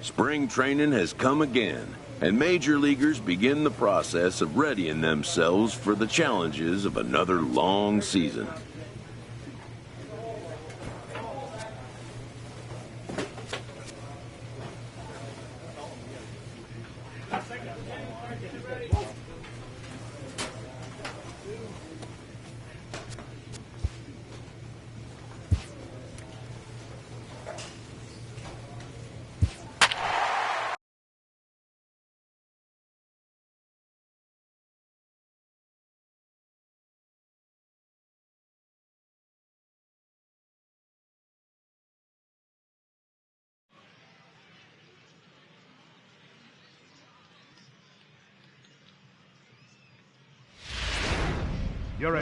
Spring training has come again, and major leaguers begin the process of readying themselves for the challenges of another long season.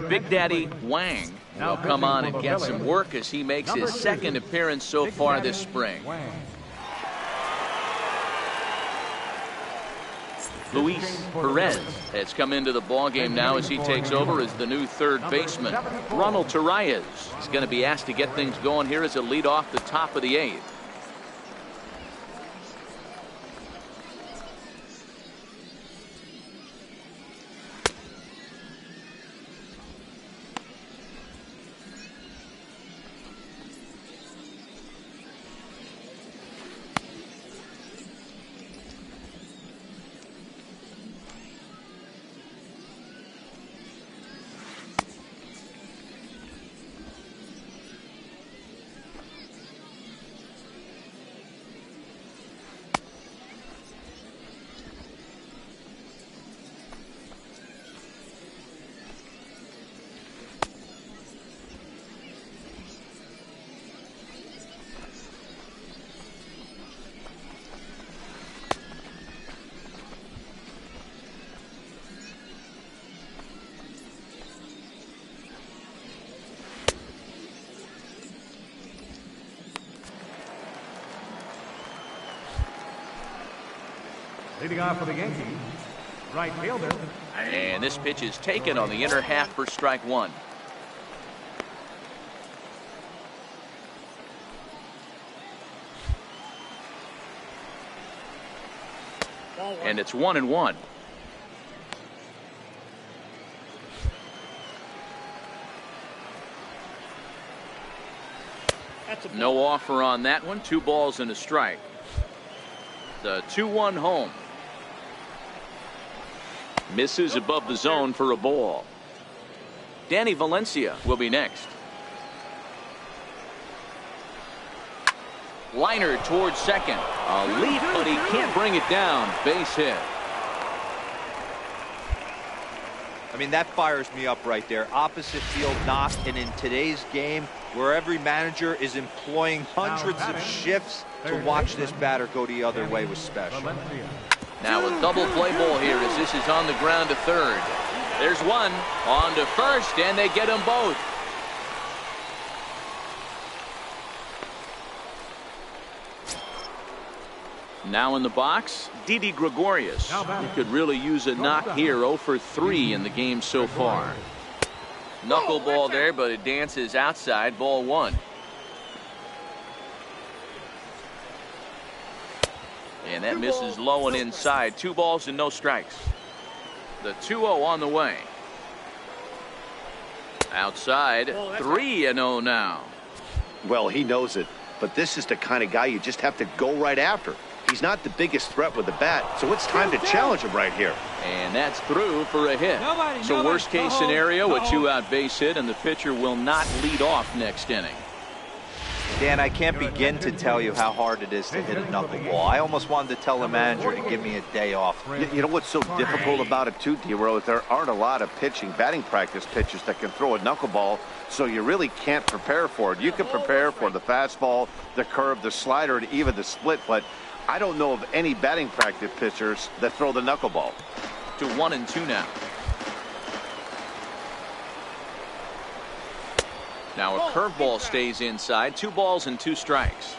Big Daddy Wang will come on and get some work as he makes his second appearance so far this spring. Luis Perez has come into the ballgame now as he takes over as the new third baseman. Ronald Torreyes is going to be asked to get things going here as a lead off the top of the eighth. Leading off for the Yankees, right fielder. And this pitch is taken on the inner half for strike one. And it's 1-1. No offer on that one. 2 balls and a strike. The 2-1 home. Misses above the zone for a ball. Danny Valencia will be next. Liner towards second. A leap, but he can't bring it down. Base hit. I mean, that fires me up right there. Opposite field knock, and in today's game, where every manager is employing hundreds of shifts to watch this batter go the other way was special. Now a double play ball here as this is on the ground to third. There's one on to first, and they get them both. Now in the box, Didi Gregorius. He could really use a knock here. 0 for 3 in the game so far. Knuckleball there, but it dances outside. Ball 1. And that misses low and inside. 2 balls and no strikes. The 2-0 on the way. Outside, 3-0 now. Well, he knows it, but this is the kind of guy you just have to go right after. He's not the biggest threat with the bat, so it's time to challenge him right here. And that's through for a hit. So worst case scenario, a 2-out base hit, and the pitcher will not lead off next inning. Dan, I can't begin to tell you how hard it is to hit a knuckleball. I almost wanted to tell the manager to give me a day off. You know what's so difficult about it too, D-Row? There aren't a lot of batting practice pitchers that can throw a knuckleball, so you really can't prepare for it. You can prepare for the fastball, the curve, the slider, and even the split, but I don't know of any batting practice pitchers that throw the knuckleball. To 1-2 now. Now a curveball stays inside. 2 balls and 2 strikes.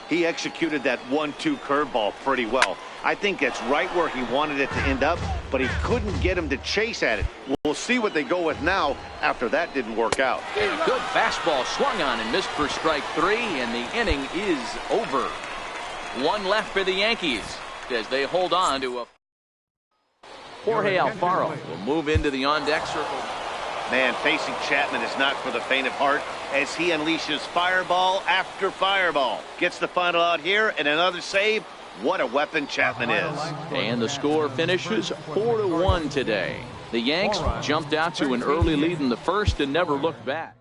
He executed that 1-2 curveball pretty well. I think it's right where he wanted it to end up, but he couldn't get him to chase at it. We'll see what they go with now after that didn't work out. A good fastball swung on and missed for strike 3, and the inning is over. 1 left for the Yankees as they hold on to a... Jorge Alfaro will move into the on-deck circle. Man, facing Chapman is not for the faint of heart as he unleashes fireball after fireball. Gets the final out here and another save. What a weapon Chapman is. And the score finishes 4-1 today. The Yanks jumped out to an early lead in the first and never looked back.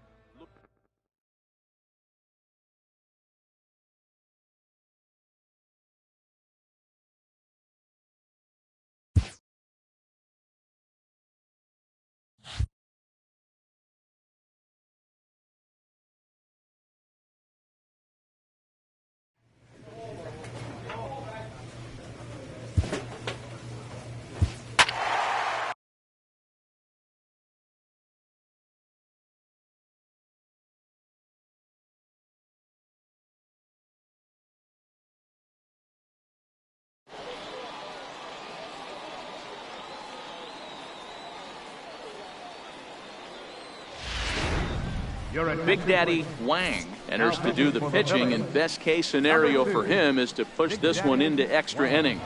Big Daddy Wang enters to do the pitching, and best case scenario for him is to push this one into extra innings.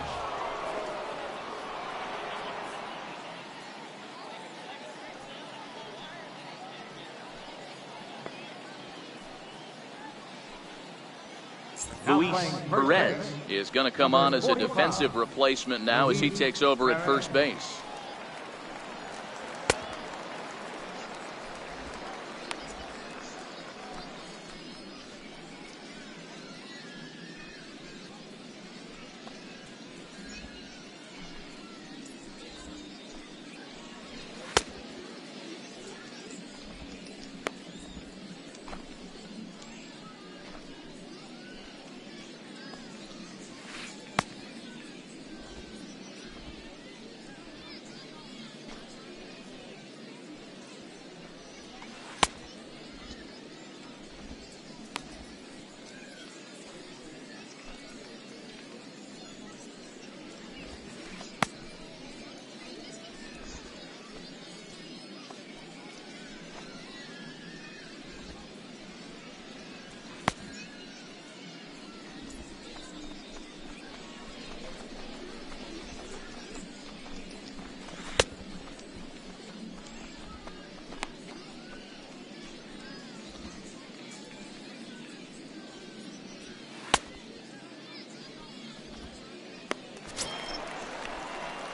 Luis Perez is going to come on as a defensive replacement now as he takes over at first base.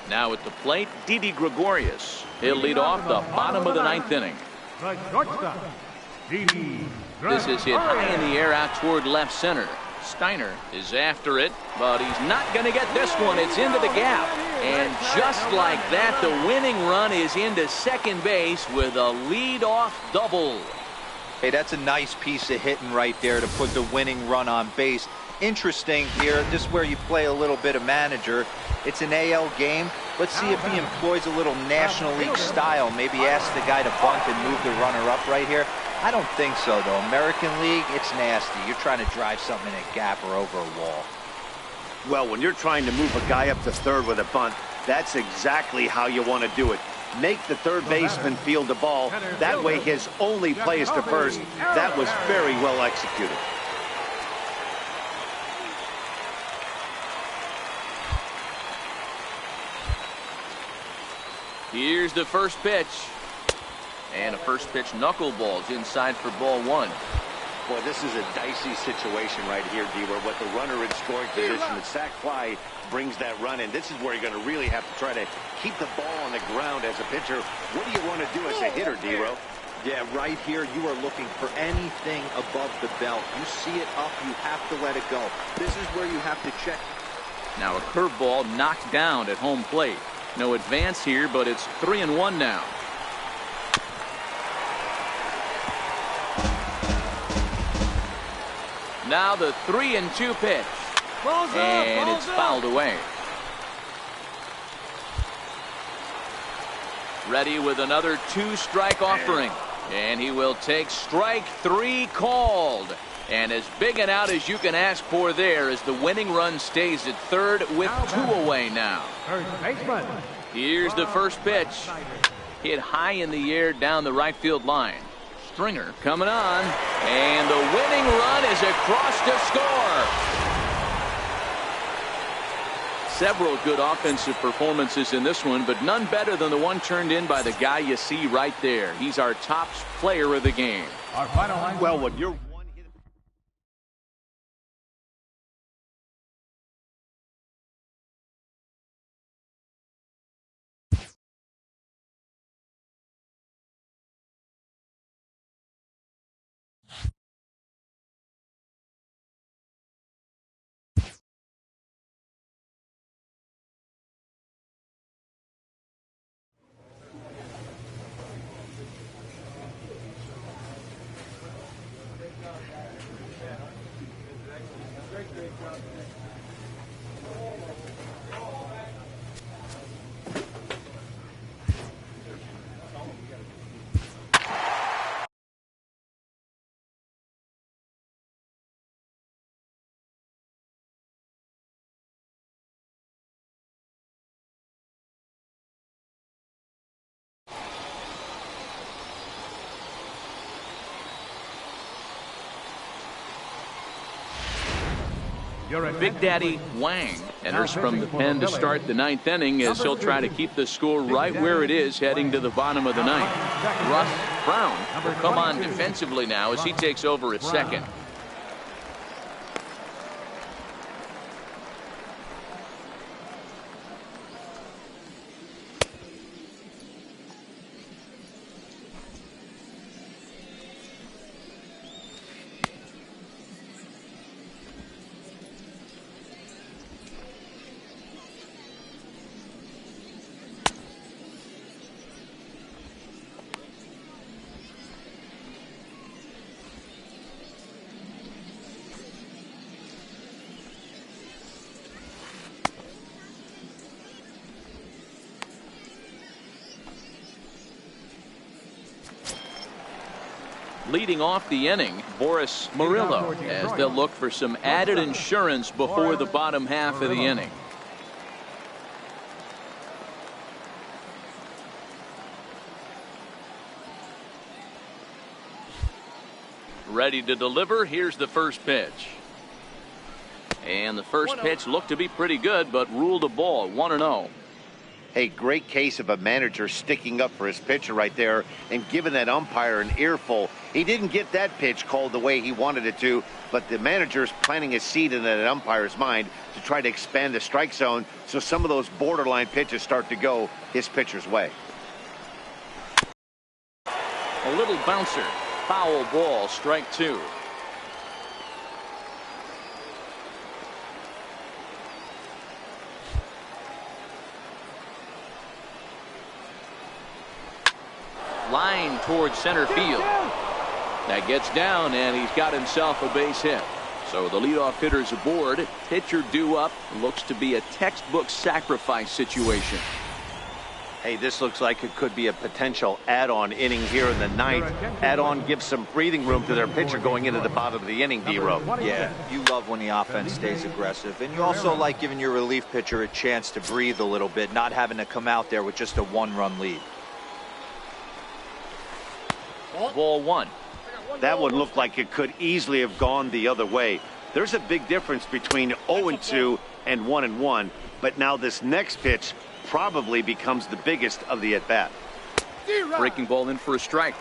Now at the plate, Didi Gregorius. He'll lead off the bottom of the 9th inning. This is hit high in the air out toward left center. Steiner is after it, but he's not going to get this one. It's into the gap. And just like that, the winning run is into second base with a leadoff double. Hey, that's a nice piece of hitting right there to put the winning run on base. Interesting here, this is where you play a little bit of manager. It's an AL game. Let's see if he employs a little National League style. Maybe ask the guy to bunt and move the runner up right here. I don't think so, though. American League, it's nasty. You're trying to drive something in a gap or over a wall. Well, when you're trying to move a guy up to third with a bunt, that's exactly how you want to do it. Make the third baseman field the ball. That way his only play is to first. That was very well executed. Here's the first pitch. And a first pitch knuckleball's inside for ball 1. Boy, this is a dicey situation right here, D, where with the runner in scoring position, the sac fly brings that run in. This is where you're going to really have to try to keep the ball on the ground as a pitcher. What do you want to do as a hitter, D-Ro? Yeah, right here, you are looking for anything above the belt. You see it up, you have to let it go. This is where you have to check. Now a curveball knocked down at home plate. No advance here, but it's 3-1 now. Now the 3-2 pitch. And it's fouled away. Ready with another 2-strike offering. And he will take strike 3 called. And as big an out as you can ask for there as the winning run stays at third with 2 away now. First baseman. Here's the first pitch. Hit high in the air down the right field line. Stringer coming on. And the winning run is across to score. Several good offensive performances in this one, but none better than the one turned in by the guy you see right there. He's our top player of the game. Our final line. Well, when you're Big Daddy Wang enters from the pen to start the 9th inning as he'll try to keep the score right where it is heading to the bottom of the 9th. Russ Brown will come on defensively now as he takes over at second. Leading off the inning, Boris Murillo, as they'll look for some added insurance before the bottom half of the inning. Ready to deliver. Here's the first pitch. And the first pitch looked to be pretty good, but ruled a ball. 1-0. a great case of a manager sticking up for his pitcher right there and giving that umpire an earful. He didn't get that pitch called the way he wanted it to, but the manager's planting a seed in that umpire's mind to try to expand the strike zone so some of those borderline pitches start to go his pitcher's way. A little bouncer. Foul ball, strike two. Line towards center field. That gets down, and he's got himself a base hit. So the leadoff hitter's aboard. Pitcher due up. Looks to be a textbook sacrifice situation. Hey, this looks like it could be a potential add-on inning here in the ninth. Add-on gives some breathing room to their pitcher going into the bottom of the inning, D-Row. Yeah, you love when the offense stays aggressive. And you also like giving your relief pitcher a chance to breathe a little bit, not having to come out there with just a one-run lead. Ball one. That one looked like it could easily have gone the other way. There's a big difference between 0-2 and 1-1, but now this next pitch probably becomes the biggest of the at-bat. Breaking ball in for a strike.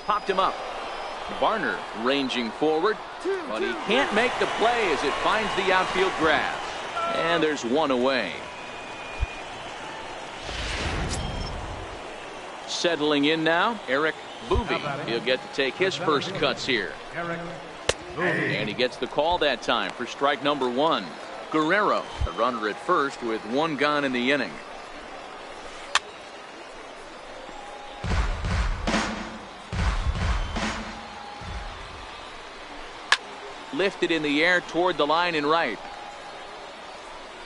Popped him up. Varner ranging forward, but he can't make the play as it finds the outfield grass. And there's one away. Settling in now, Eric Boovy. He'll get to take his first cuts here. And he gets the call that time for strike number one. Guerrero, the runner at first with one gone in the inning. Lifted in the air toward the line in right.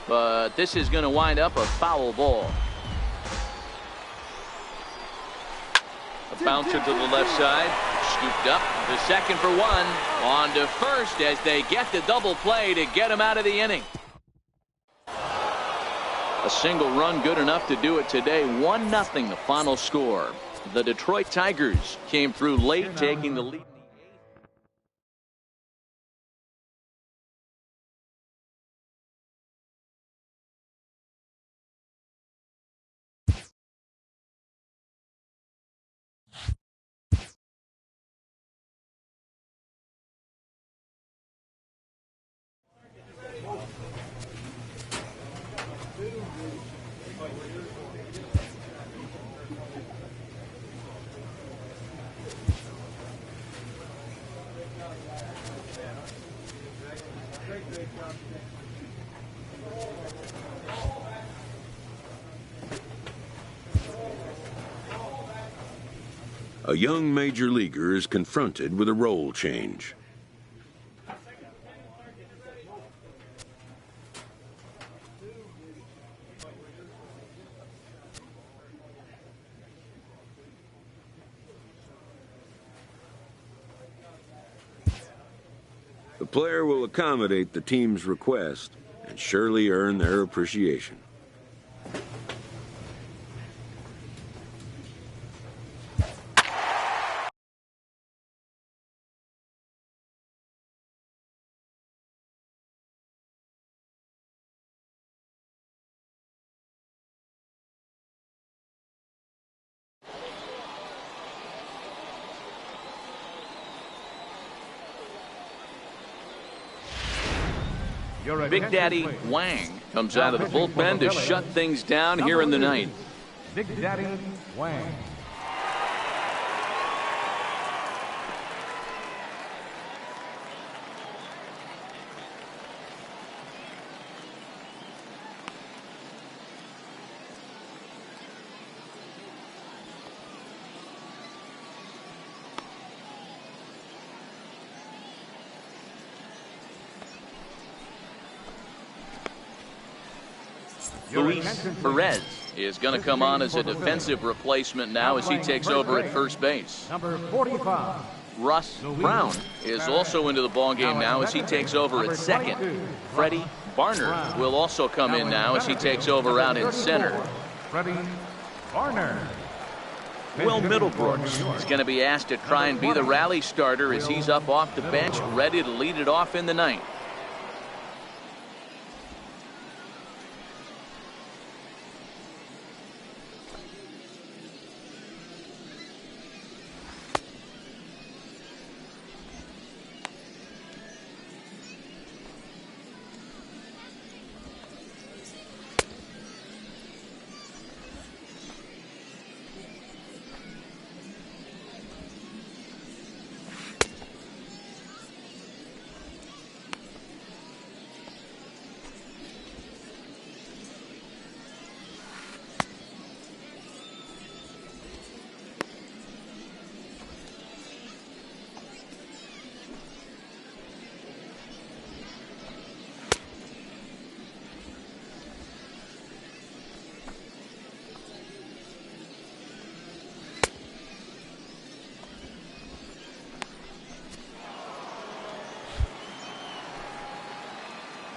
But this is going to wind up a foul ball. A bouncer to the left side. Scooped up to second for one. On to first as they get the double play to get him out of the inning. A single run good enough to do it today. 1-0 the final score. The Detroit Tigers came through late, taking the lead. A young major leaguer is confronted with a role change. The player will accommodate the team's request and surely earn their appreciation. Big Daddy Wang comes out of the bullpen to shut things down here in the ninth. Big Daddy Wang. Luis Perez is going to come on as a defensive replacement now as he takes over at first base. Number 45. Russ Brown is also into the ballgame now as he takes over at second. Freddie Barner will also come in now as he takes over out in center. Freddie Barner. Will Middlebrooks is going to be asked to try and be the rally starter as he's up off the bench, ready to lead it off in the ninth.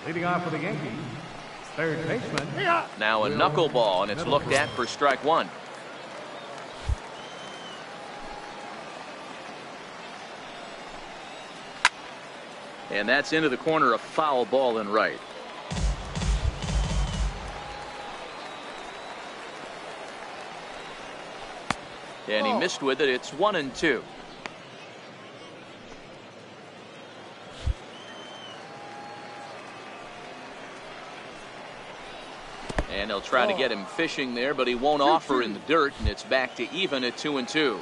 Leading off for the Yankees, third baseman. Now a knuckleball, and it's looked at for strike one. And that's into the corner, a foul ball in right. And he missed with it. It's 1-2. And they'll try to get him fishing there, but he won't offer in the dirt, and it's back to even at 2-2.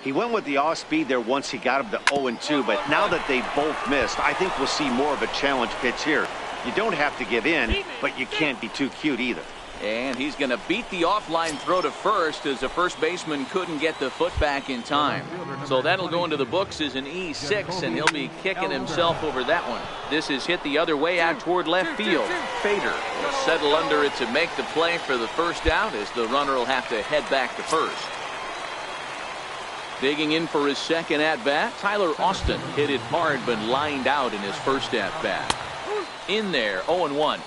He went with the off speed there once he got him to 0-2, but now that they both missed, I think we'll see more of a challenge pitch here. You don't have to give in, but you can't be too cute either. And he's going to beat the offline throw to first as the first baseman couldn't get the foot back in time. So that'll go into the books as an E6, and he'll be kicking himself over that one. This is hit the other way out toward left field. Fader will settle under it to make the play for the first out as the runner will have to head back to first. Digging in for his second at-bat, Tyler Austin hit it hard but lined out in his first at-bat. In there, 0-1.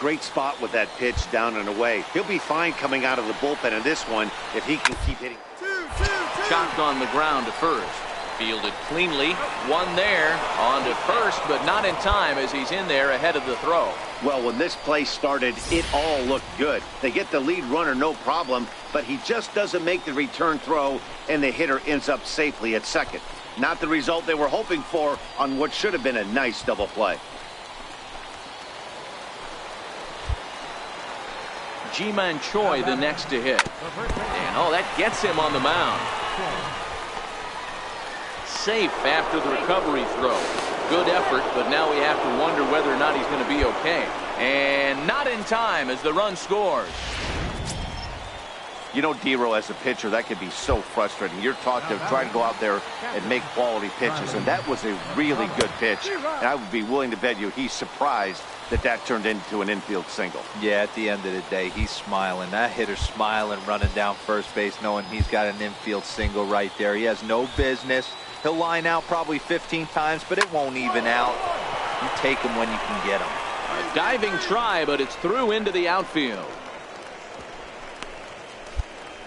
Great spot with that pitch down and away. He'll be fine coming out of the bullpen in this one if he can keep hitting. Chopped on the ground to first. Fielded cleanly. One there. On to first, but not in time as he's in there ahead of the throw. Well, when this play started, it all looked good. They get the lead runner no problem, but he just doesn't make the return throw, and the hitter ends up safely at second. Not the result they were hoping for on what should have been a nice double play. Ji-Man Choi the next to hit. And oh, that gets him on the mound. Safe after the recovery throw. Good effort, but now we have to wonder whether or not he's going to be okay. And not in time as the run scores. You know, D-Row, as a pitcher, that can be so frustrating. You're taught to try to go out there and make quality pitches, and that was a really good pitch. And I would be willing to bet you he's surprised that turned into an infield single. Yeah, at the end of the day, he's smiling. That hitter's smiling, running down first base, knowing he's got an infield single right there. He has no business. He'll line out probably 15 times, but it won't even out. You take him when you can get him. A diving try, but it's through into the outfield.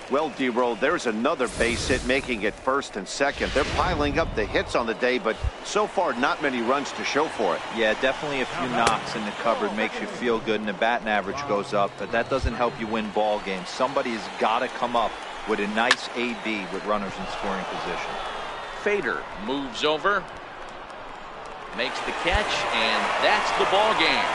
Well, D-Row, there's another base hit, making it first and second. They're piling up the hits on the day, but so far not many runs to show for it. Yeah, definitely a few knocks in the cupboard makes you feel good, and the batting average goes up, but that doesn't help you win ball games. Somebody's got to come up with a nice AB with runners in scoring position. Fader moves over, makes the catch, and that's the ball game.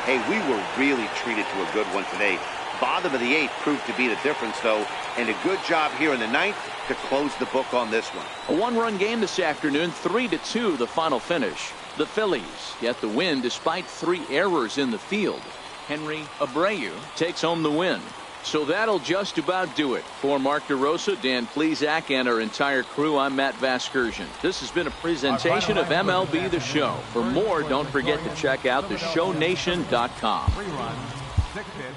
Hey, we were really treated to a good one today. Bottom of the eighth proved to be the difference, though, and a good job here in the ninth to close the book on this one. A one-run game this afternoon, 3-2 the final finish. The Phillies get the win despite 3 errors in the field. Henry Abreu takes home the win. So that'll just about do it. For Mark DeRosa, Dan Plesac, and our entire crew, I'm Matt Vasgersian. This has been a presentation of MLB The Show. For more, don't forget to check out theshownation.com. 3 runs, 6 hits.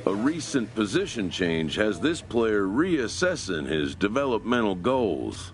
A recent position change has this player reassessing his developmental goals.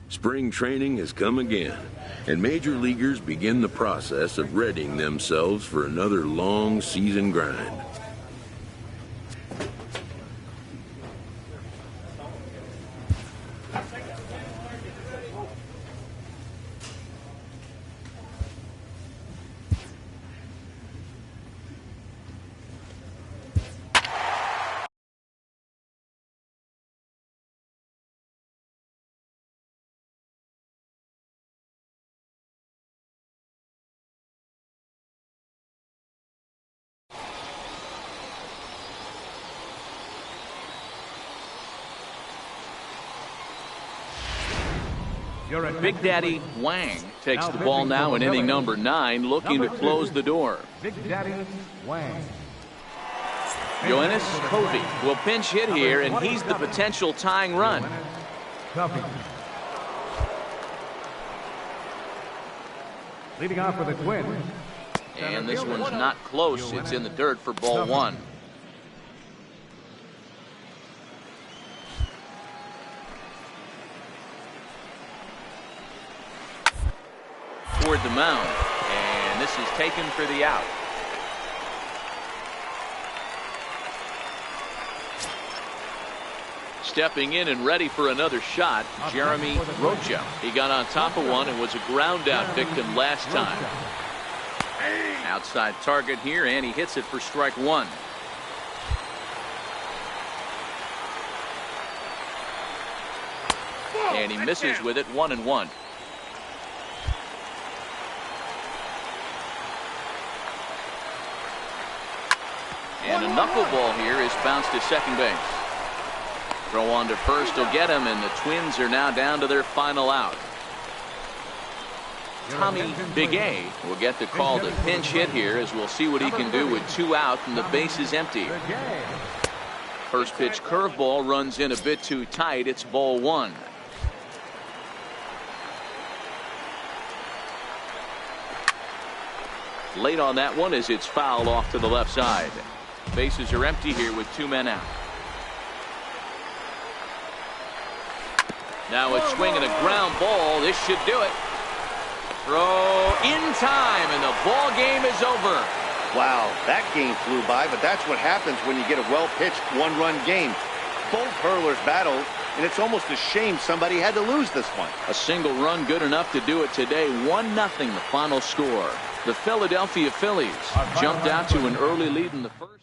Spring training has come again, and major leaguers begin the process of readying themselves for another long season grind. Big Daddy Wang takes the ball now in inning number 9, looking to close the door. Big Daddy Wang. Yoenis Covey will pinch hit here, and he's the potential tying run. Covey. Leading off for the Twins. And this one's not close. It's in the dirt for ball 1. Toward the mound, and this is taken for the out. Stepping in and ready for another shot, Jeremy Rocha. He got on top of one and was a ground out victim last time. Outside target here, and he hits it for strike 1. And he misses with it, 1-1. And a knuckleball here is bounced to second base. Throw on to first will get him, and the Twins are now down to their final out. Tommy Big A will get the call to pinch hit here, as we'll see what he can do with 2 out and the base is empty. First pitch curveball runs in a bit too tight. It's ball 1. Late on that one as it's fouled off to the left side. Bases are empty here with 2 men out. Now a swing and a ground ball. This should do it. Throw in time, and the ball game is over. Wow, that game flew by, but that's what happens when you get a well-pitched one-run game. Both hurlers battled, and it's almost a shame somebody had to lose this one. A single run good enough to do it today. 1-0 the final score. The Philadelphia Phillies jumped out to an early lead in the first.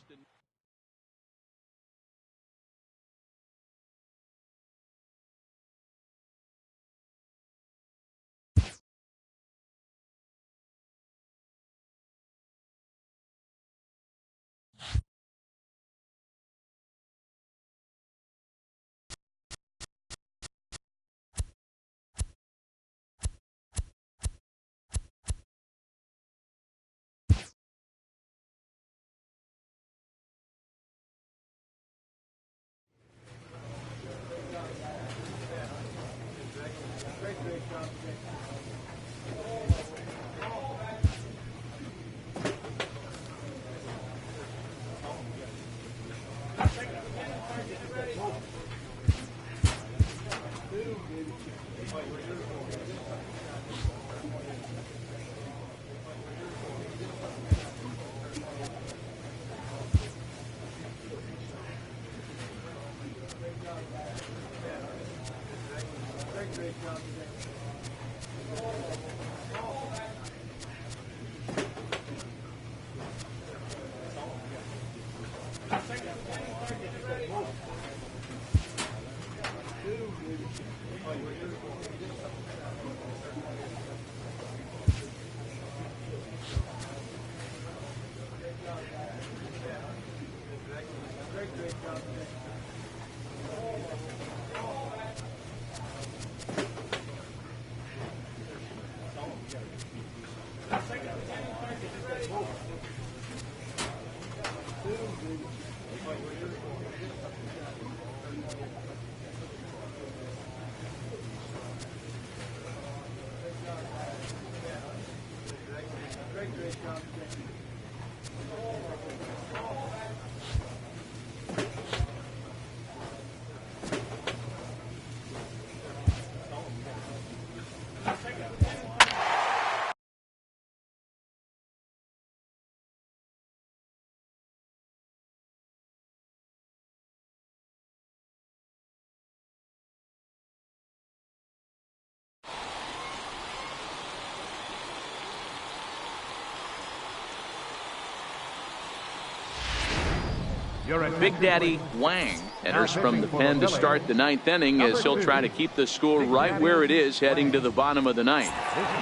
Big Daddy Wang enters from the pen to start the ninth inning as he'll try to keep the score right where it is heading to the bottom of the ninth.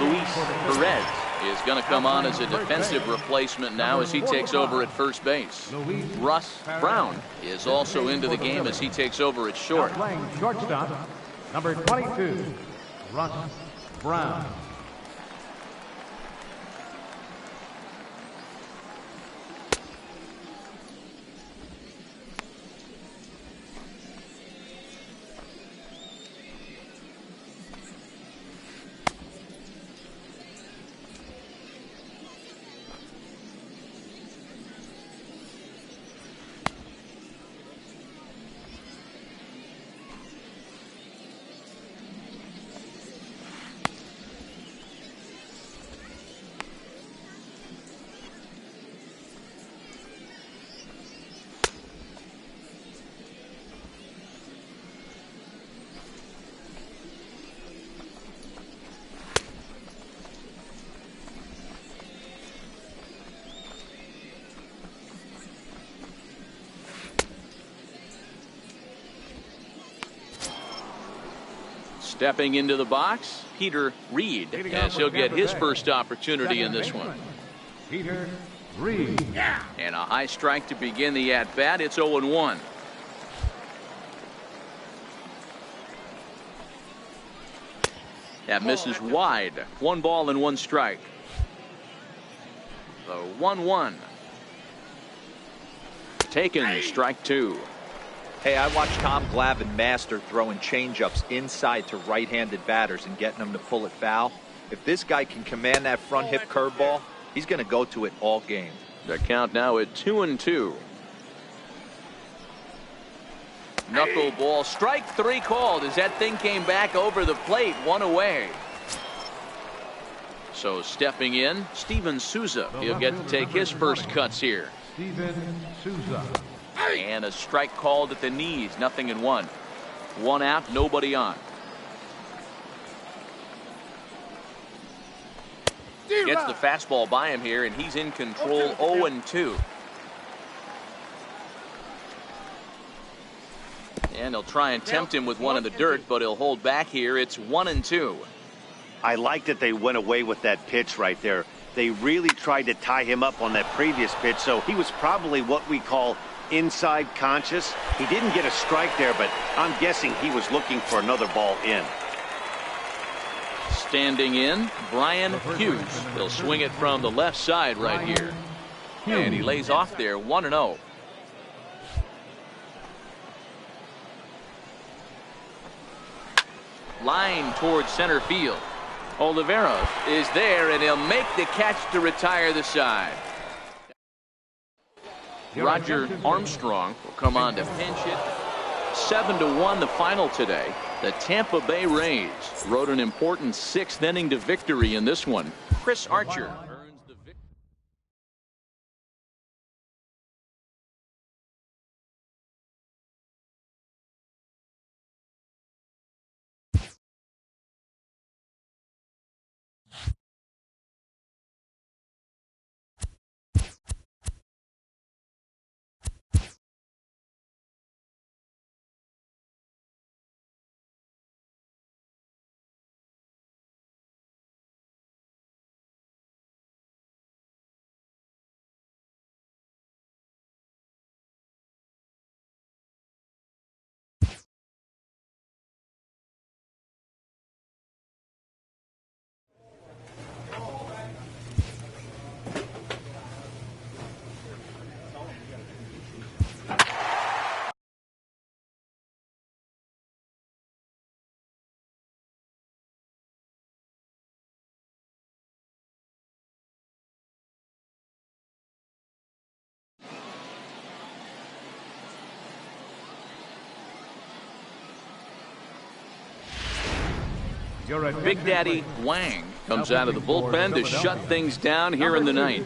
Luis Perez is going to come on as a defensive replacement now as he takes over at first base. Russ Brown is also into the game as he takes over at short. Playing shortstop, number 22, Russ Brown. Stepping into the box, Peter Reed, as he'll get his first opportunity in this one. Peter Reed. And a high strike to begin the at-bat. It's 0-1. That misses wide. 1 ball and 1 strike. The 1-1. Taken, strike 2. Hey, I watched Tom Glavine master throwing changeups inside to right-handed batters and getting them to pull it foul. If this guy can command that front hip curveball, he's going to go to it all game. The count now at 2-2. Knuckleball, strike 3 called as that thing came back over the plate, 1 away. So stepping in, Steven Souza. He'll get to take his first cuts here. Steven Souza. And a strike called at the knees, 0-1. 1 out, nobody on. Gets the fastball by him here, and he's in control. 0-2. And he'll try and tempt him with one in the dirt, but he'll hold back here. It's 1-2. I like that they went away with that pitch right there. They really tried to tie him up on that previous pitch, so he was probably what we call inside conscious. He didn't get a strike there, but I'm guessing he was looking for another ball in. Standing in, Brian Hughes. He'll swing it from the left side right here. And he lays off there, 1-0. Line towards center field. Oliveros is there, and he'll make the catch to retire the side. Roger Armstrong will come on to pinch it. 7-1 the final today. The Tampa Bay Rays rode an important 6th inning to victory in this one. Chris Archer earns the victory. Big Daddy Wang comes out of the bullpen to shut things down here in the ninth.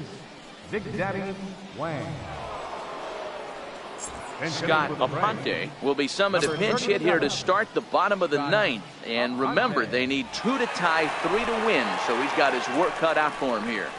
Big Daddy Wang. Scott Aponte will be summoned to pinch hit here to start the bottom of the ninth. And remember, they need 2 to tie, 3 to win, so he's got his work cut out for him here.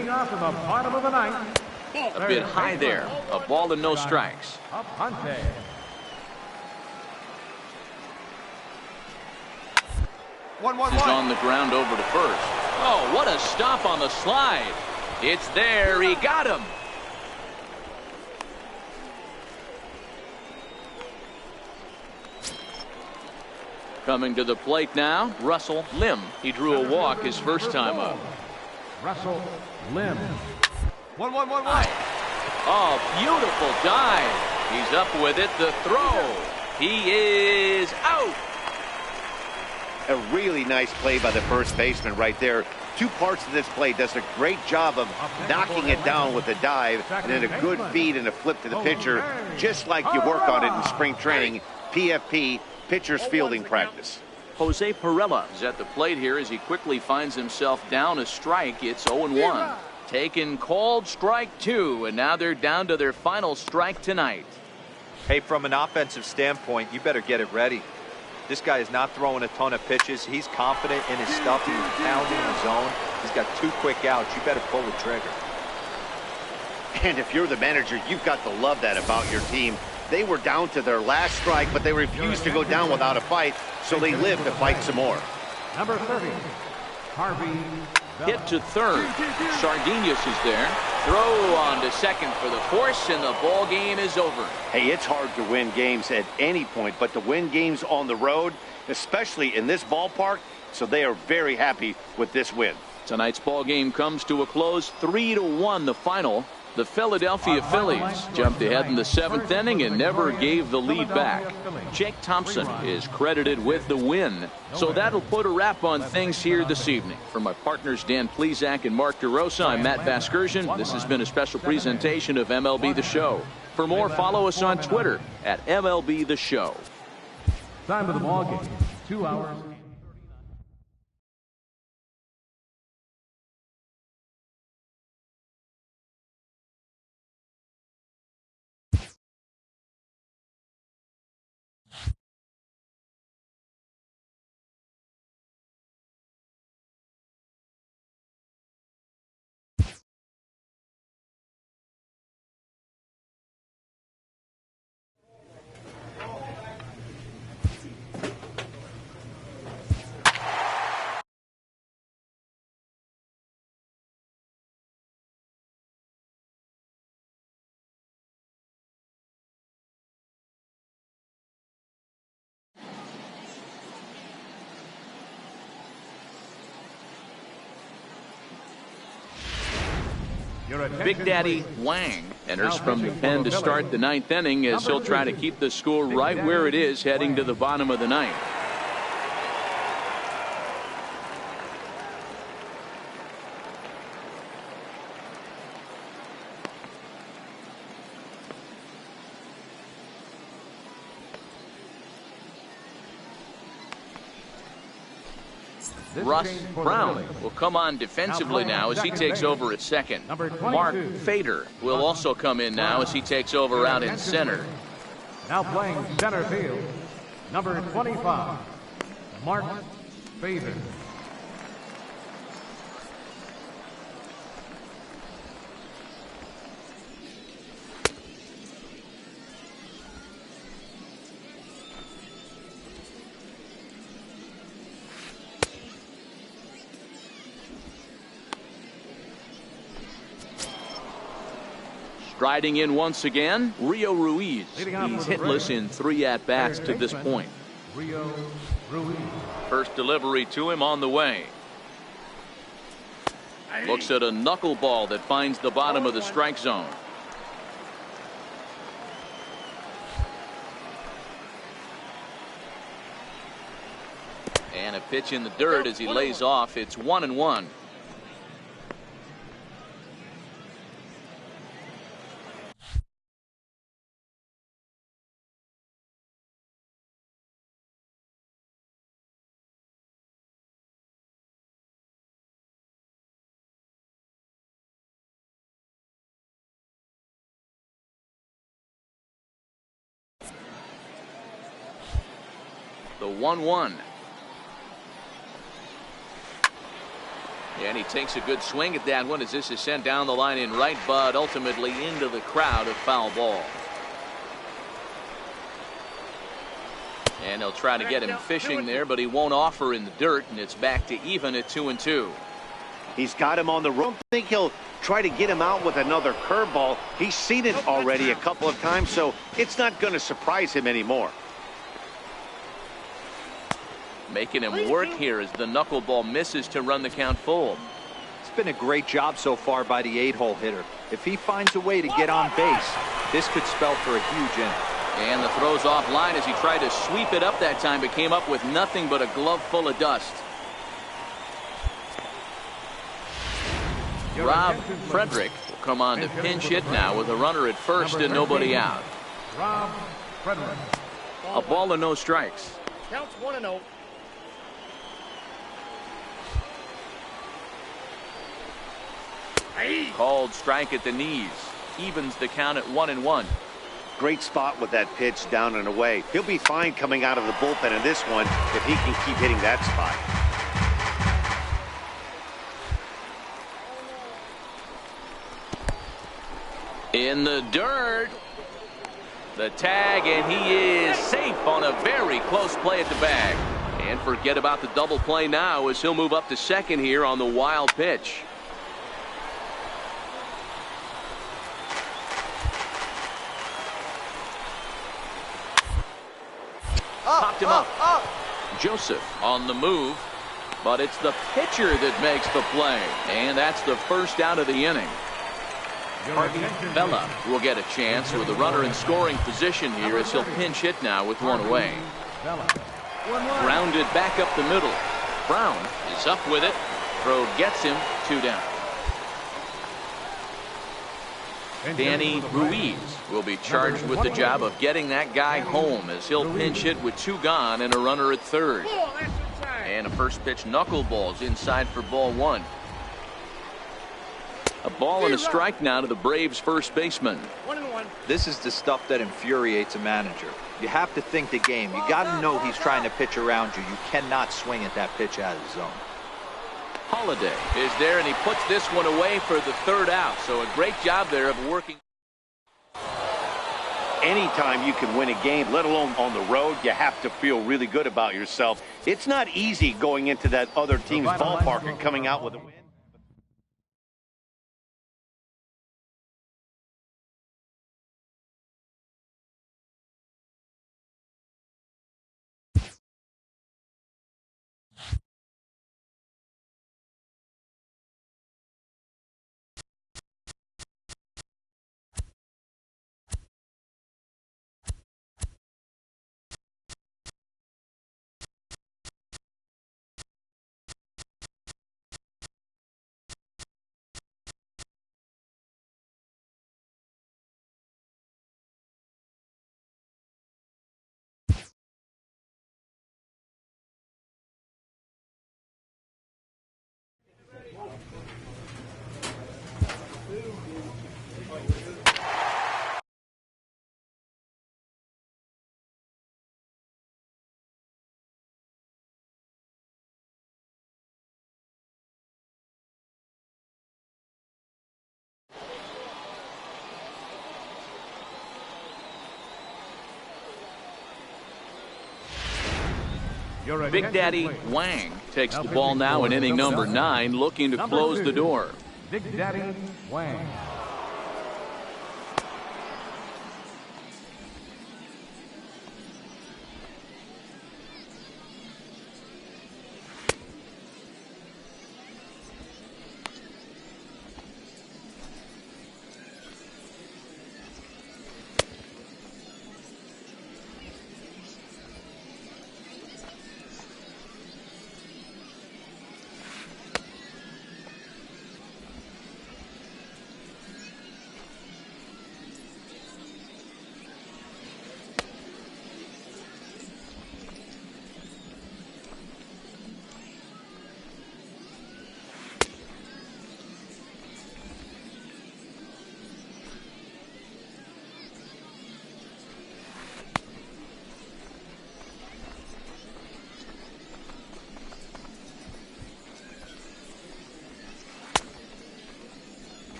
Leading off in the bottom of the ninth. A bit high there. A ball and no strikes. Up Hunte. 1-1-1. Is on the ground over to first. Oh, what a stop on the slide. It's there. He got him. Coming to the plate now, Russell Lim. He drew a walk his first time up. Russell Lim. 1-1-1-1. Oh, beautiful dive. He's up with it. The throw. He is out. A really nice play by the first baseman right there. Two parts of this play. Does a great job of knocking it down with a dive and then a good feed and a flip to the pitcher, just like you work on it in spring training. PFP, pitcher's fielding practice. Jose Perella is at the plate here as he quickly finds himself down a strike. It's 0-1. Taken called strike 2, and now they're down to their final strike tonight. Hey, from an offensive standpoint, you better get it ready. This guy is not throwing a ton of pitches. He's confident in his stuff. He's pounding the zone. He's got 2 quick outs. You better pull the trigger. And if you're the manager, you've got to love that about your team. They were down to their last strike, but they refused to go down without a fight, so they lived to fight some more. Number 30, Harvey. Hit to third. Sardinius is there. Throw on to second for the force, and the ball game is over. Hey, it's hard to win games at any point, but to win games on the road, especially in this ballpark, so they are very happy with this win. Tonight's ball game comes to a close, 3-1 the final. The Philadelphia Phillies jumped ahead in the 7th inning and never gave the lead back. Jake Thompson is credited with the win. So that'll put a wrap on things here this evening. For my partners Dan Plesac and Mark DeRosa, I'm Matt Vasgersian. This has been a special presentation of MLB The Show. For more, follow us on Twitter at MLB The Show. Time of the ball game, 2 hours. Big Daddy Wang enters from the pen to start the 9th inning as he'll try to keep the score right where it is heading to the bottom of the 9th. Russ Brown will come on defensively now as he takes over at second. Mark Fader will also come in now as he takes over out in center. Now playing center field, number 25, Mark Fader. Striding in once again, Rio Ruiz. He's hitless in 3 at-bats to this point. Rio Ruiz. First delivery to him on the way. Looks at a knuckleball that finds the bottom of the strike zone. And a pitch in the dirt as he lays off. It's 1-1. The 1-1. And he takes a good swing at that one as this is sent down the line in right, but ultimately into the crowd, a foul ball. And they'll try to get him fishing there, but he won't offer in the dirt, and it's back to even at 2-2. He's got him on the road. I think he'll try to get him out with another curveball. He's seen it already a couple of times, so it's not going to surprise him anymore. Making him work here as the knuckleball misses to run the count full. It's been a great job so far by the 8-hole hitter. If he finds a way to get on base, this could spell for a huge inning. And the throw's off line as he tried to sweep it up that time, but came up with nothing but a glove full of dust. Rob Frederick will come on to pinch hit now with a runner at first and nobody out. Rob Frederick. A ball and no strikes. Counts 1-0. Called strike at the knees. Evens the count at 1-1. Great spot with that pitch down and away. He'll be fine coming out of the bullpen in this one if he can keep hitting that spot. In the dirt. The tag, and he is safe on a very close play at the bag. And forget about the double play now as he'll move up to second here on the wild pitch. Popped him up. Joseph on the move, but it's the pitcher that makes the play, and that's the first out of the inning. Harvey Vela will get a chance with a runner in scoring position here as he'll pinch hit now with one away. Grounded back up the middle. Brown is up with it. Throw gets him, 2 down. Danny Ruiz will be charged with the job of getting that guy home as he'll pinch hit with 2 gone and a runner at third. And a first pitch knuckleballs inside for ball 1. A ball and a strike now to the Braves first baseman. 1-1. This is the stuff that infuriates a manager. You have to think the game. You got to know he's trying to pitch around you. You cannot swing at that pitch out of the zone. Holiday is there, and he puts this one away for the 3rd out. So a great job there of working. Anytime you can win a game, let alone on the road, you have to feel really good about yourself. It's not easy going into that other team's ballpark and coming out with a win. Big Daddy Wang takes the ball now in inning number 9, looking to close the door. Big Daddy Wang.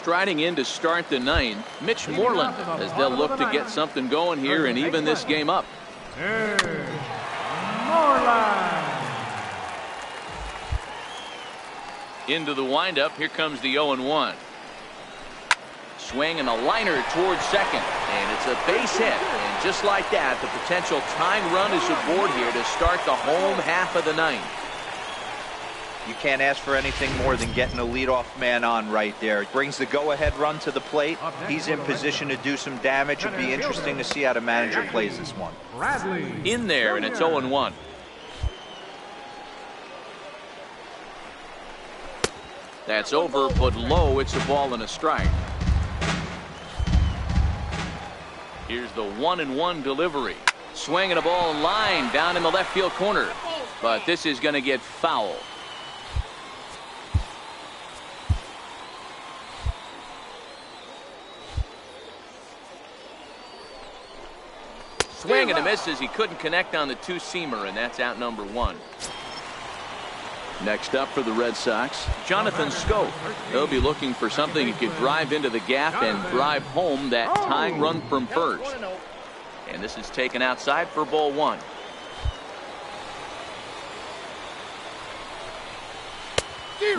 striding in to start the ninth, Mitch Moreland, as they'll look to get something going here and even this game up. Into the windup, here comes the 0-1. Swing and a liner towards second, and it's a base hit. And just like that, the potential tying run is aboard here to start the home half of the ninth. You can't ask for anything more than getting a leadoff man on right there. Brings the go-ahead run to the plate. He's in position to do some damage. It'll be interesting to see how the manager plays this one. In there, and it's 0-1. That's over, but low. It's a ball and a strike. Here's the 1-1 delivery. Swinging a ball line down in the left field corner. But this is going to get foul. Swing and a miss as he couldn't connect on the two-seamer, and that's out number 1. Next up for the Red Sox, Jonathan Schoop. They'll be looking for something he could drive into the gap and drive home that tying run from first. And this is taken outside for ball 1.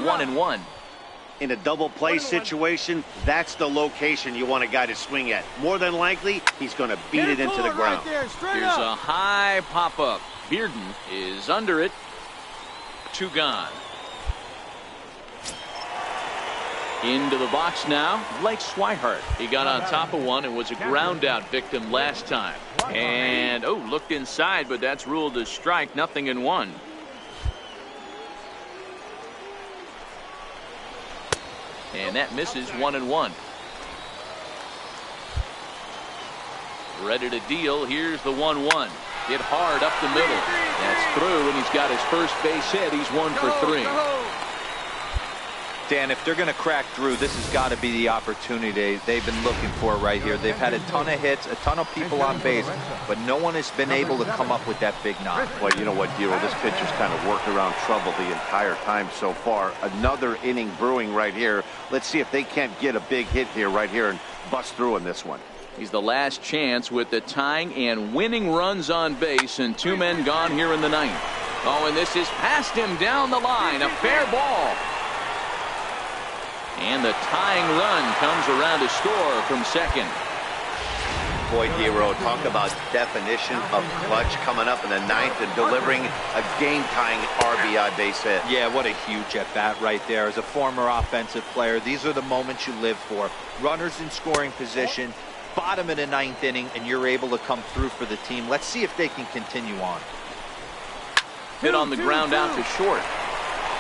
One and one. In a double play situation, that's the location you want a guy to swing at. More than likely, he's going to beat it into the ground. Here's a high pop-up. Bearden is under it. 2 gone. Into the box now, Blake Swihart. He got on top of one and was a ground out victim last time. And, looked inside, but that's ruled a strike. 0-1. And that misses. 1-1. Ready to deal. Here's the 1-1. Hit hard up the middle. That's through, and he's got his first base hit. He's 1 for 3. Dan, if they're going to crack through, this has got to be the opportunity they've been looking for right here. They've had a ton of hits, a ton of people on base, but no one has been able to come up with that big knock. Well, you know what, Dero, this pitcher's kind of worked around trouble the entire time so far. Another inning brewing right here. Let's see if they can't get a big hit here right here and bust through in this one. He's the last chance with the tying and winning runs on base, and 2 men gone here in the ninth. Oh, and this is past him down the line. A fair ball. And the tying run comes around to score from second. Boy, Dero, talk about definition of clutch coming up in the ninth and delivering a game-tying RBI base hit. Yeah, what a huge at-bat right there. As a former offensive player, these are the moments you live for. Runners in scoring position, bottom of the ninth inning, and you're able to come through for the team. Let's see if they can continue on. Hit on the ground out to short.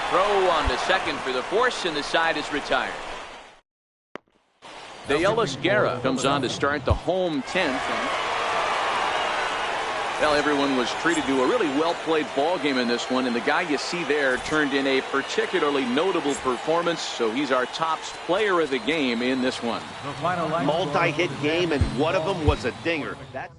Throw on to second for the force, and the side is retired. De Ellis Guerra comes on to start the home 10th. Well, everyone was treated to a really well-played ball game in this one, and the guy you see there turned in a particularly notable performance, so he's our top player of the game in this one. Multi-hit game, and one of them was a dinger. That's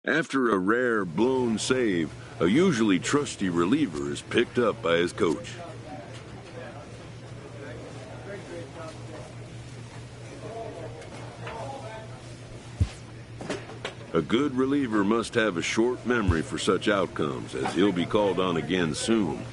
After a rare blown save, a usually trusty reliever is picked up by his coach. A good reliever must have a short memory for such outcomes, as he'll be called on again soon.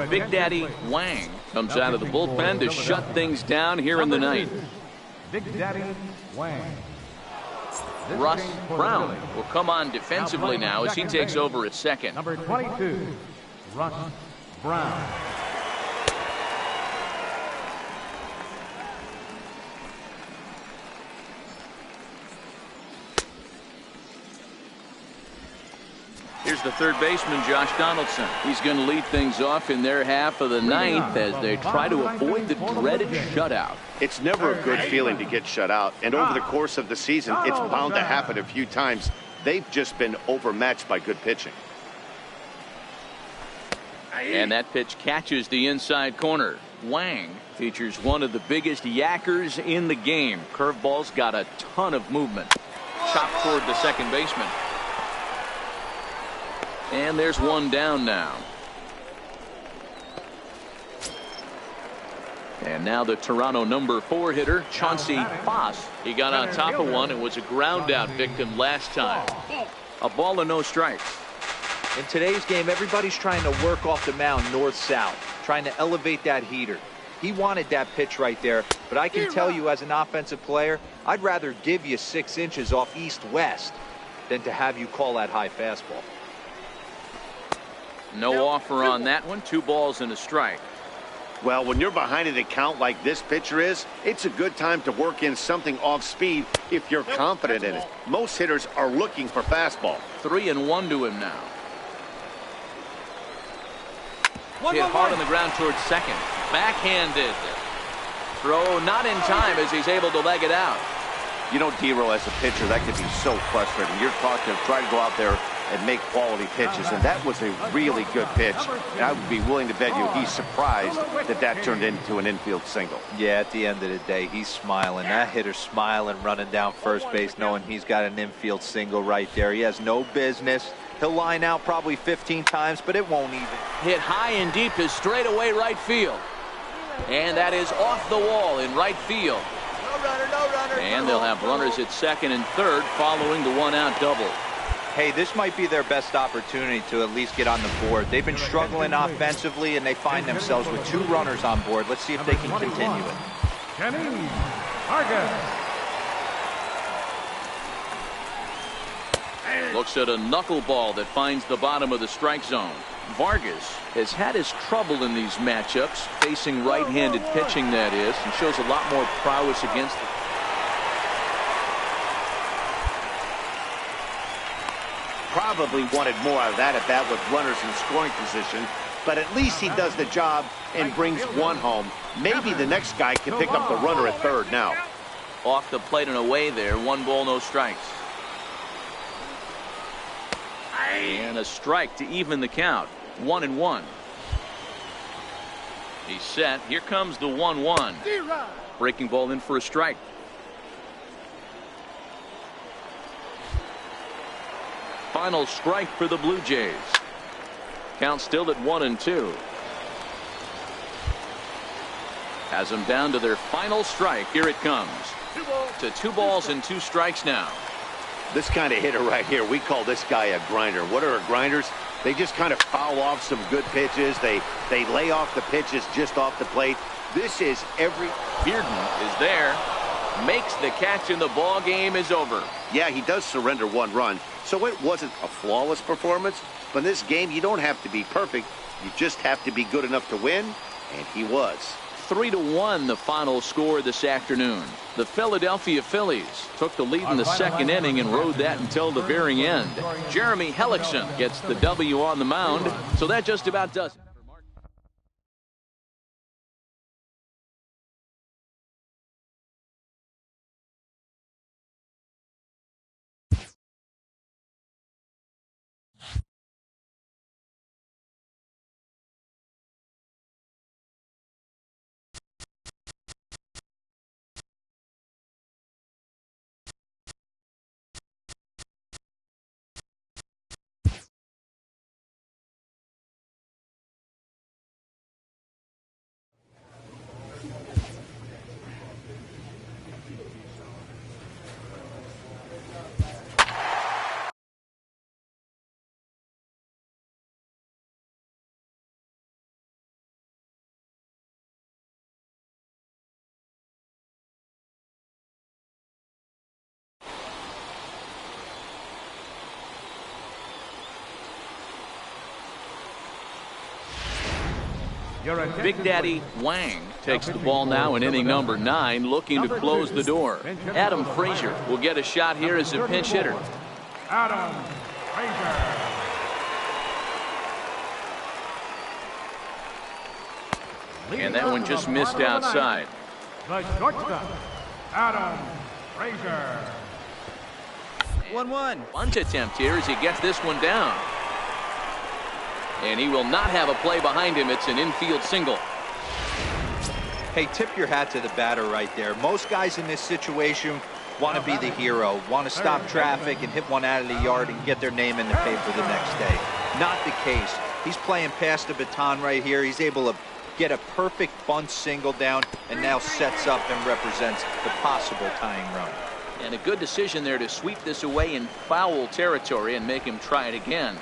Big Daddy Wang comes out of the bullpen to shut things down here in the ninth. Big Daddy Wang. Russ Brown will come on defensively now as he takes over at second. Number 22, Russ Brown. Here's the third baseman, Josh Donaldson. He's going to lead things off in their half of the ninth as they try to avoid the dreaded shutout. It's never a good feeling to get shut out, and over the course of the season, it's bound to happen a few times. They've just been overmatched by good pitching. And that pitch catches the inside corner. Wang features one of the biggest yackers in the game. Curveball's got a ton of movement. Chopped toward the second baseman. And there's one down now. And now the Toronto number 4 hitter, Chauncey Foss. He got on top of one and was a ground out victim last time. A ball and no strikes. In today's game, everybody's trying to work off the mound north-south, trying to elevate that heater. He wanted that pitch right there, but I can tell you as an offensive player, I'd rather give you 6 inches off east-west than to have you call that high fastball. No offer on that one. 2 balls and a strike. Well, when you're behind an account like this pitcher is, it's a good time to work in something off speed if you're confident in it. Most hitters are looking for fastball. 3-1 to him now. Hit hard on the ground towards second. Backhanded. Throw not in time as he's able to leg it out. You know, D-Roll, as a pitcher, that could be so frustrating. You're taught to try to go out there and make quality pitches, and that was a really good pitch. And I would be willing to bet you he's surprised that that turned into an infield single. Yeah, at the end of the day, he's smiling. That hitter's smiling, running down first base, knowing he's got an infield single right there. He has no business. He'll line out probably 15 times, but it won't even. Hit high and deep to straightaway right field. And that is off the wall in right field. No runner. And they'll have runners at second and third following the 1-out double. Hey, this might be their best opportunity to at least get on the board. They've been struggling offensively, and they find themselves with 2 runners on board. Let's see if they can continue it. Kenny Vargas. Looks at a knuckleball that finds the bottom of the strike zone. Vargas has had his trouble in these matchups, facing right-handed pitching, that is, and shows a lot more prowess against it. Probably wanted more out of that at bat with runners in scoring position, but at least he does the job and brings 1 home. Maybe the next guy can pick up the runner at third now. Off the plate and away there. 1 ball, no strikes. And a strike to even the count. 1-1. He's set. Here comes the 1-1. Breaking ball in for a strike. Final strike for the Blue Jays. Count still at 1-2. Has them down to their final strike. Here it comes. To 2 balls and 2 strikes now. This kind of hitter right here, we call this guy a grinder. What are grinders? They just kind of foul off some good pitches. They lay off the pitches just off the plate. This is every... Bearden is there. Makes the catch, and the ball game is over. Yeah, he does surrender 1 run, so it wasn't a flawless performance. But in this game, you don't have to be perfect. You just have to be good enough to win, and he was. 3-1 the final score this afternoon. The Philadelphia Phillies took the lead in the second inning and rode that until the very end. Jeremy Hellickson gets the W on the mound, so that just about does it. Big Daddy Wang takes the ball now in inning number 9, looking to close the door. Adam Frazier will get a shot here as a pinch hitter. Adam Frazier. And that one just missed outside. The shortstop, Adam Frazier. 1-1. Bunt attempt here as he gets this one down. And he will not have a play behind him. It's an infield single. Hey, tip your hat to the batter right there. Most guys in this situation want to be the hero, want to stop traffic and hit one out of the yard and get their name in the paper the next day. Not the case. He's playing past the baton right here. He's able to get a perfect bunt single down and now sets up and represents the possible tying run. And a good decision there to sweep this away in foul territory and make him try it again.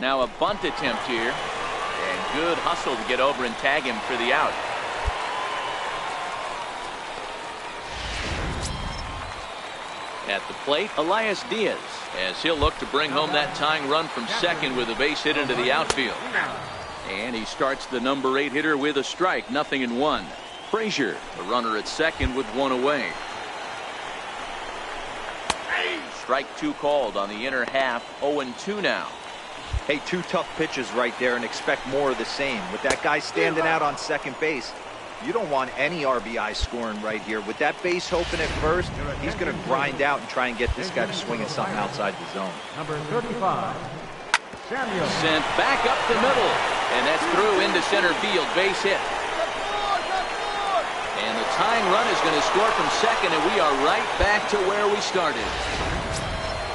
Now a bunt attempt here, and good hustle to get over and tag him for the out. At the plate, Elias Diaz, as he'll look to bring home that tying run from second with a base hit into the outfield. And he starts the number 8 hitter with a strike, 0-1. Frazier, the runner at second with one away. Strike 2 called on the inner half, 0-2 now. Hey, 2 tough pitches right there and expect more of the same. With that guy standing out on second base, you don't want any RBI scoring right here. With that base open at first, he's going to grind out and try and get this guy to swing at something outside the zone. Number 35, Samuel. Sent back up the middle, and that's through into center field, base hit. And the tying run is going to score from second, and we are right back to where we started.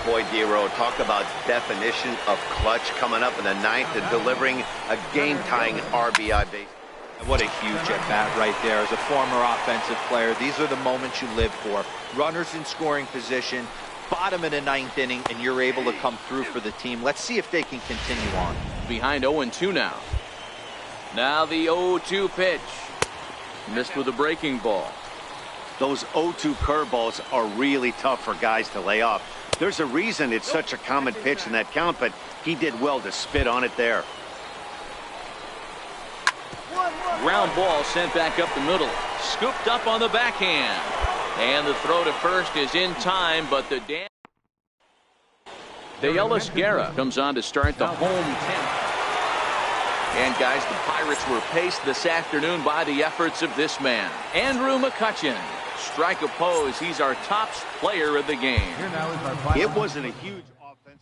Boy, Dero, talk about definition of clutch coming up in the 9th and delivering a game-tying RBI base. What a huge at-bat right there. As a former offensive player, these are the moments you live for. Runners in scoring position, bottom of the 9th inning, and you're able to come through for the team. Let's see if they can continue on. Behind 0-2 now. Now the 0-2 pitch. Missed with a breaking ball. Those 0-2 curveballs are really tough for guys to lay off. There's a reason it's such a common pitch in that count, but he did well to spit on it there. Ground ball sent back up the middle. Scooped up on the backhand. And the throw to first is in time, but the De Ellis Guerra comes on to start the home 10th. And guys, the Pirates were paced this afternoon by the efforts of this man, Andrew McCutchen. Strike oppose. He's our top player of the game. It wasn't a huge offense.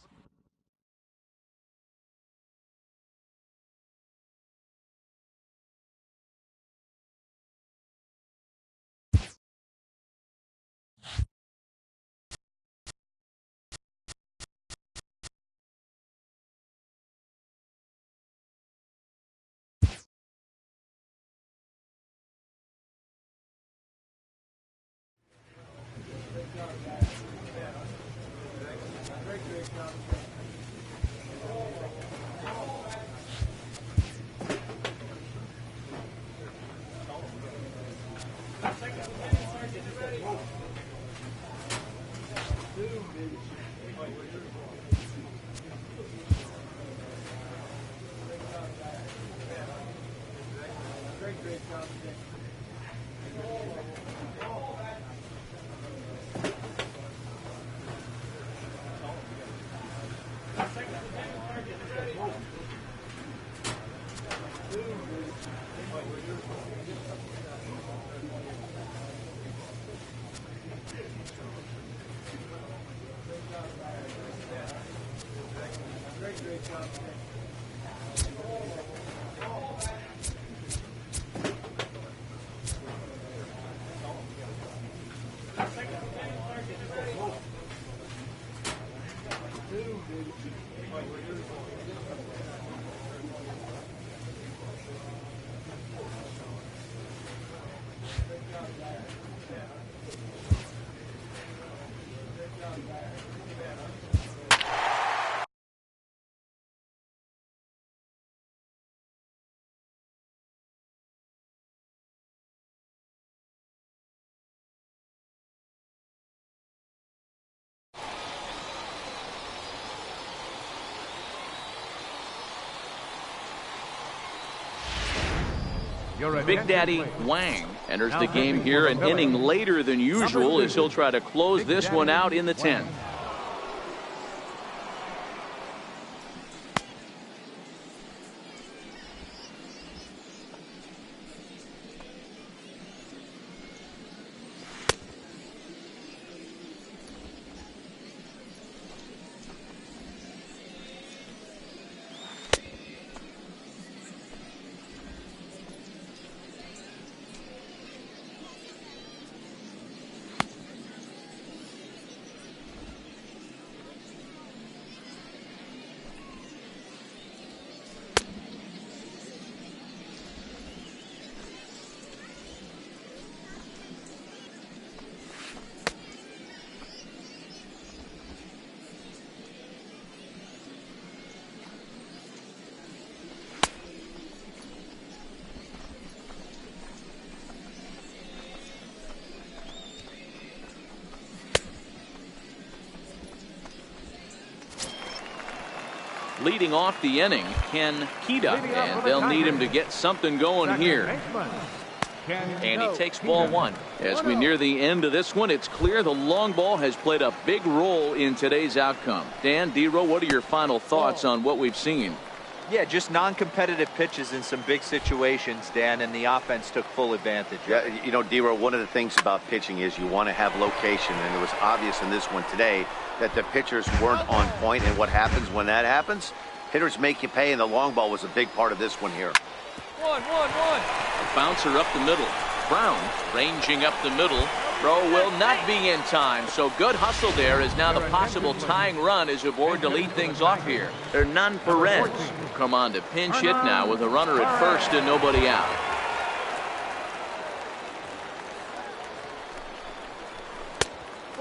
Big Daddy Wang enters the game here an inning later than usual as he'll try to close this one out in the 10th. Leading off the inning, Ken Kida, and they'll need him to get something going here. And he takes ball 1. As we near the end of this one, it's clear the long ball has played a big role in today's outcome. Dan, D-Row, what are your final thoughts on what we've seen? Yeah, just non-competitive pitches in some big situations, Dan, and the offense took full advantage. Yeah, you know, D-Row, one of the things about pitching is you want to have location, and it was obvious in this one today that the pitchers weren't on point, and what happens when that happens? Hitters make you pay, and the long ball was a big part of this one here. One. A bouncer up the middle. Brown ranging up the middle. Throw will not be in time, so good hustle there as now the possible tying run is aboard to lead things off here. Hernan Perez will come on to pinch hit now with a runner at first and nobody out.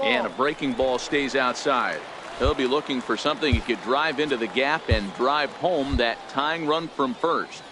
And a breaking ball stays outside. He'll be looking for something he could drive into the gap and drive home that tying run from first.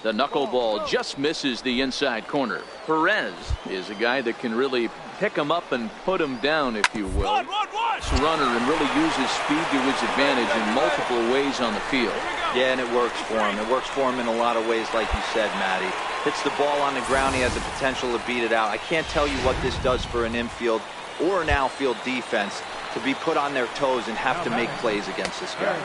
The knuckleball just misses the inside corner. Perez is a guy that can really pick him up and put him down, if you will. Runner and really use his speed to his advantage in multiple ways on the field. Yeah, and it works for him. It works for him in a lot of ways, like you said, Matty. Hits the ball on the ground, he has the potential to beat it out. I can't tell you what this does for an infield or an outfield defense to be put on their toes and have to make plays against this guy.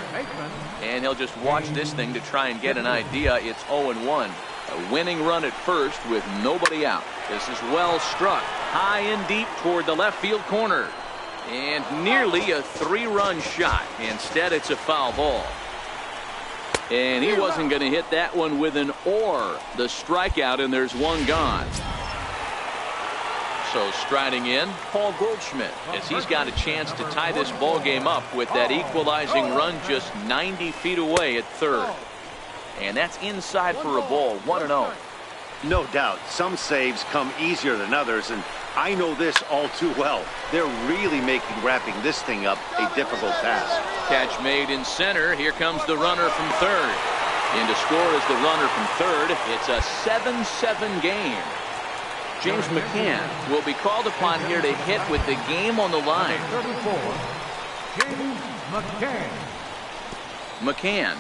And he'll just watch this thing to try and get an idea. It's 0-1. A winning run at first with nobody out. This is well struck. High and deep toward the left field corner. And nearly a 3-run shot. Instead, it's a foul ball. And he wasn't going to hit that one with an or. The strikeout, and there's one gone. So striding in, Paul Goldschmidt, as he's got a chance to tie this ball game up with that equalizing run just 90 feet away at third. And that's inside for a ball, 1-0. No doubt, some saves come easier than others, and I know this all too well. They're really making wrapping this thing up a difficult task. Catch made in center. Here comes the runner from third. In to score is the runner from third. It's a 7-7 game. James McCann will be called upon here to hit with the game on the line. 34, James McCann,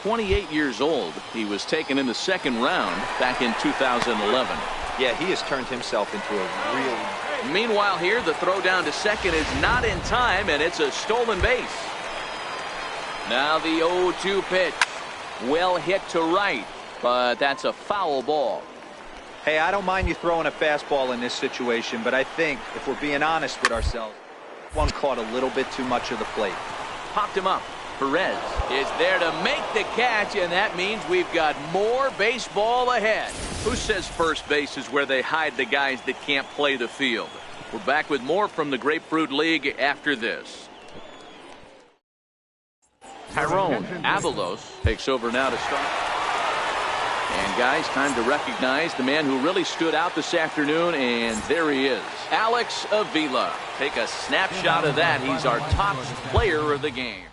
28 years old. He was taken in the second round back in 2011. Yeah, he has turned himself into a real... Meanwhile here, the throw down to second is not in time, and it's a stolen base. Now the 0-2 pitch. Well hit to right, but that's a foul ball. Hey, I don't mind you throwing a fastball in this situation, but I think, if we're being honest with ourselves, one caught a little bit too much of the plate. Popped him up. Perez is there to make the catch, and that means we've got more baseball ahead. Who says first base is where they hide the guys that can't play the field? We're back with more from the Grapefruit League after this. Tyrone Avalos takes over now to start. And guys, time to recognize the man who really stood out this afternoon, and there he is. Alex Avila. Take a snapshot of that. He's our top player of the game.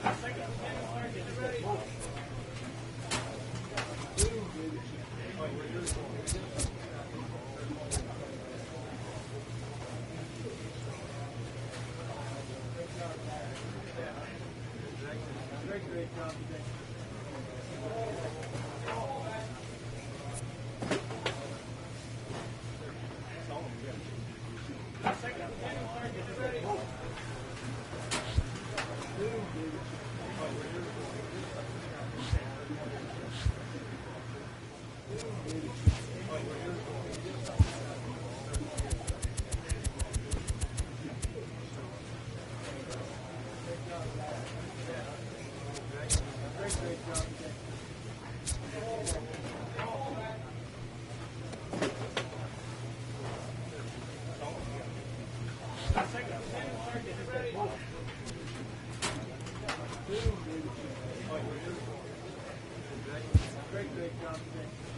Great job today.